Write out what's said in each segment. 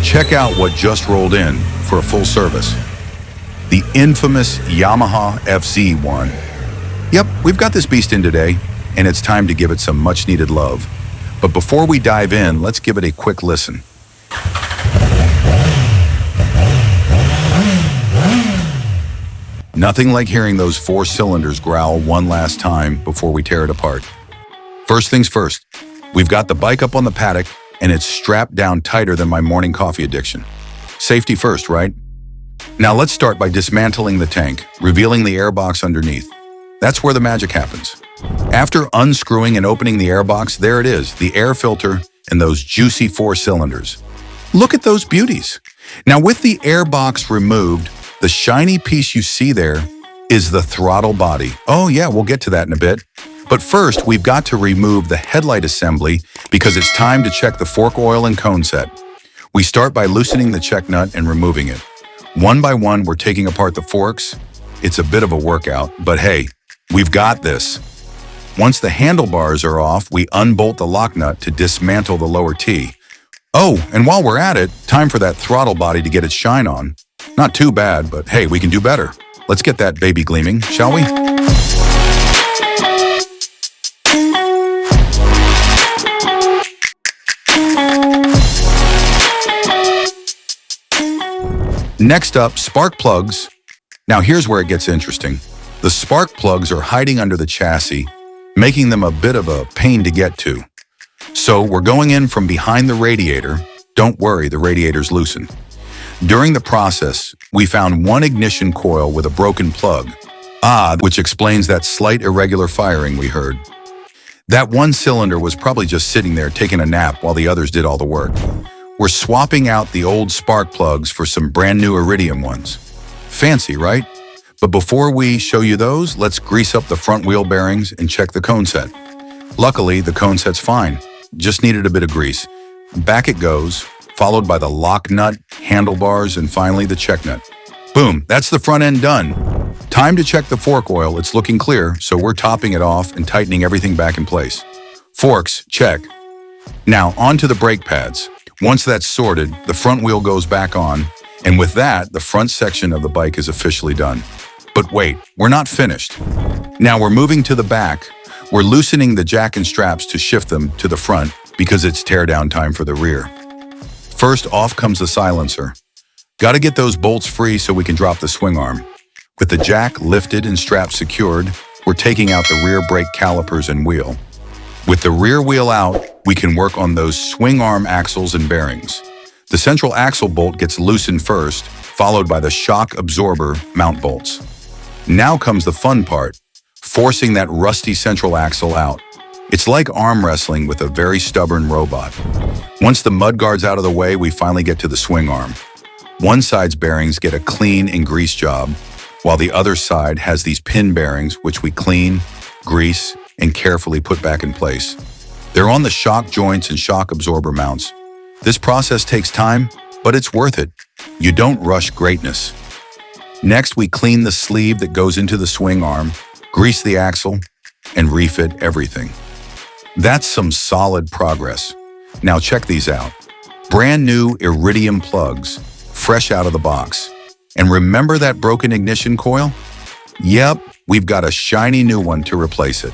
Check out what just rolled in for a full service. The infamous Yamaha FZ1. Yep, we've got this beast in today, and it's time to give it some much-needed love. But before we dive in, let's give it a quick listen. Nothing like hearing those 4 cylinders growl one last time before we tear it apart. First things first, we've got the bike up on the paddock, and it's strapped down tighter than my morning coffee addiction. Safety first, right? Now let's start by dismantling the tank, revealing the airbox underneath. That's where the magic happens. After unscrewing and opening the airbox, there it is, the air filter and those juicy 4 cylinders. Look at those beauties. Now with the airbox removed, the shiny piece you see there is the throttle body. Oh yeah, we'll get to that in a bit. But first, we've got to remove the headlight assembly because it's time to check the fork oil and cone set. We start by loosening the check nut and removing it. One by one, we're taking apart the forks. It's a bit of a workout, but hey, we've got this. Once the handlebars are off, we unbolt the lock nut to dismantle the lower T. Oh, and while we're at it, time for that throttle body to get its shine on. Not too bad, but hey, we can do better. Let's get that baby gleaming, shall we? Next up, spark plugs. Now here's where it gets interesting. The spark plugs are hiding under the chassis, making them a bit of a pain to get to. So we're going in from behind the radiator. Don't worry, the radiator's loosened. During the process, we found one ignition coil with a broken plug. Which explains that slight irregular firing we heard. That one cylinder was probably just sitting there taking a nap while the others did all the work. We're swapping out the old spark plugs for some brand new iridium ones. Fancy, right? But before we show you those, let's grease up the front wheel bearings and check the cone set. Luckily, the cone set's fine. Just needed a bit of grease. Back it goes, followed by the lock nut, handlebars, and finally the check nut. Boom, that's the front end done. Time to check the fork oil. It's looking clear, so we're topping it off and tightening everything back in place. Forks, check. Now, onto the brake pads. Once that's sorted, the front wheel goes back on, and with that, the front section of the bike is officially done. But wait, we're not finished. Now we're moving to the back. We're loosening the jack and straps to shift them to the front because it's teardown time for the rear. First, off comes the silencer. Gotta get those bolts free so we can drop the swing arm. With the jack lifted and straps secured, we're taking out the rear brake calipers and wheel. With the rear wheel out, we can work on those swing arm axles and bearings. The central axle bolt gets loosened first, followed by the shock absorber mount bolts. Now comes the fun part, forcing that rusty central axle out. It's like arm wrestling with a very stubborn robot. Once the mudguard's out of the way, we finally get to the swing arm. One side's bearings get a clean and grease job, while the other side has these pin bearings which we clean, grease, and carefully put back in place. They're on the shock joints and shock absorber mounts. This process takes time, but it's worth it. You don't rush greatness. Next, we clean the sleeve that goes into the swing arm, grease the axle, and refit everything. That's some solid progress. Now check these out. Brand new iridium plugs, fresh out of the box. And remember that broken ignition coil? Yep, we've got a shiny new one to replace it.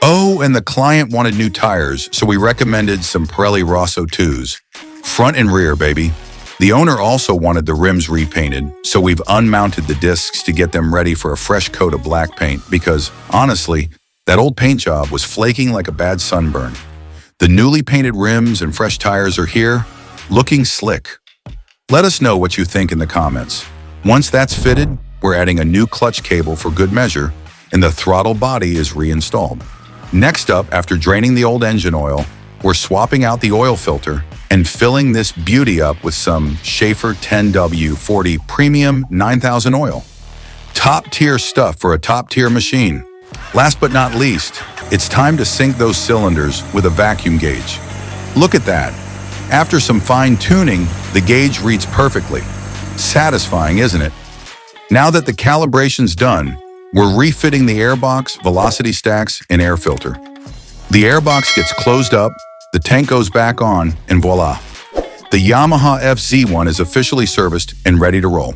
Oh, and the client wanted new tires, so we recommended some Pirelli Rosso 2s. Front and rear, baby. The owner also wanted the rims repainted, so we've unmounted the discs to get them ready for a fresh coat of black paint because, honestly, that old paint job was flaking like a bad sunburn. The newly painted rims and fresh tires are here, looking slick. Let us know what you think in the comments. Once that's fitted, we're adding a new clutch cable for good measure, and the throttle body is reinstalled. Next up, after draining the old engine oil, we're swapping out the oil filter and filling this beauty up with some Schaefer 10W40 Premium 9000 oil. Top-tier stuff for a top-tier machine. Last but not least, it's time to sync those cylinders with a vacuum gauge. Look at that. After some fine-tuning, the gauge reads perfectly. Satisfying, isn't it? Now that the calibration's done, we're refitting the airbox, velocity stacks, and air filter. The airbox gets closed up, the tank goes back on, and voila. The Yamaha FZ1 is officially serviced and ready to roll.